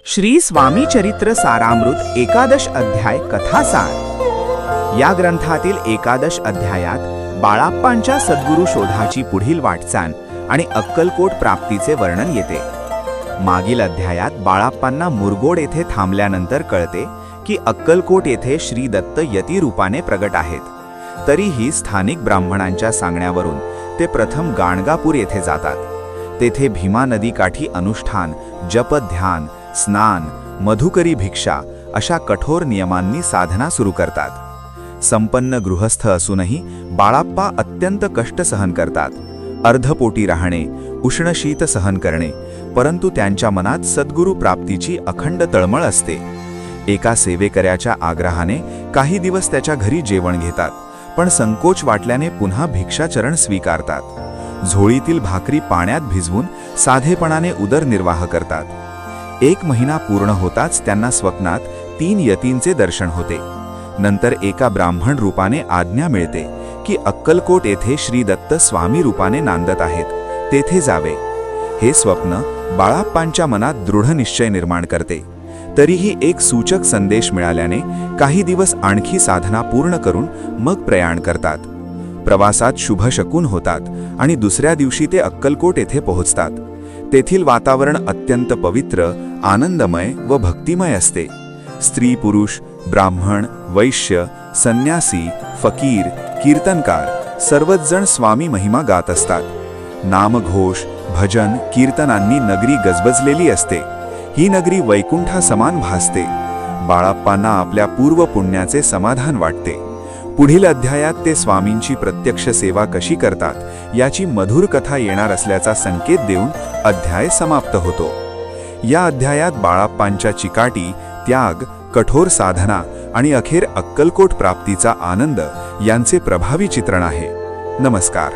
श्री स्वामी चरित्र सारामृत एकादश अध्याय कथासार। या ग्रंथातील एकादश अध्यायात बाळाप्पांच्या सद्गुरु शोधाची पुढील वाटचाल आणि अक्कलकोट प्राप्तीचे वर्णन येते। मागील अध्यायात बाळाप्पांना मुरगोड येथे थांबल्यानंतर कळते की अक्कलकोट येथे श्री दत्त यती रूपाने प्रगट आहेत। तरीही स्थानिक ब्राह्मणांच्या सांगण्यावरून ते प्रथम गाणगापूर येथे जातात। तेथे भीमा नदीकाठी अनुष्ठान, जप, ध्यान, स्नान, मधुकरी भिक्षा अशा कठोर नियमांनी साधना सुरू करतात। संपन्न गृहस्थ असूनही बाळाप्पा अत्यंत कष्ट सहन करतात। अर्धपोटी राहणे, उष्ण शीत सहन करणे, परंतु त्यांच्या मनात सद्गुरु प्राप्तीची अखंड तळमळ असते। एका सेवेकऱ्याच्या आग्रहाने काही दिवस त्याच्या घरी जेवण घेतात, पण संकोच वाटल्याने पुन्हा भिक्षाचरण स्वीकारतात। झोळीतील भाकरी पाण्यात भिजवून साधेपणाने उदरनिर्वाह करतात। 1 महिना पूर्ण होताच त्यांना स्वप्नात 3 यतींचे दर्शन होते। नंतर एका ब्राह्मण रूपाने आज्ञा मिळते की अक्कलकोट येथे श्री दत्त स्वामी रूपाने नांदत आहेत, तेथे जावे। हे स्वप्न बाळाप्पांच्या मनात दृढ निश्चय निर्माण करते। तरीही एक सूचक संदेश मिळाल्याने काही दिवस आणखी साधना पूर्ण करून मग प्रयाण करतात। प्रवासात शुभ शकून होतात आणि दुसऱ्या दिवशी ते अक्कलकोट येथे पोहोचतात। तेथील वातावरण अत्यंत पवित्र, आनंदमय व भक्तिमय असते। स्त्री, पुरुष, ब्राह्मण, वैश्य, संन्यासी, फकीर, कीर्तनकार सर्वच जण स्वामी महिमा गात असतात। नामघोष, भजन, कीर्तनांनी नगरी गजबजलेली असते। ही नगरी वैकुंठा समान भासते। बाळाप्पांना आपल्या पूर्व पुण्याचे समाधान वाटते। पुढील अध्यायात ते स्वामींची प्रत्यक्ष सेवा कशी करतात याची मधुर कथा येणार असल्याचा संकेत देऊन अध्याय समाप्त होतो। या अध्यायात बाळाप्पांच्या चिकाटी, त्याग, कठोर साधना आणि अखेर अक्कलकोट प्राप्तीचा आनंद यांचे प्रभावी चित्रण आहे। नमस्कार।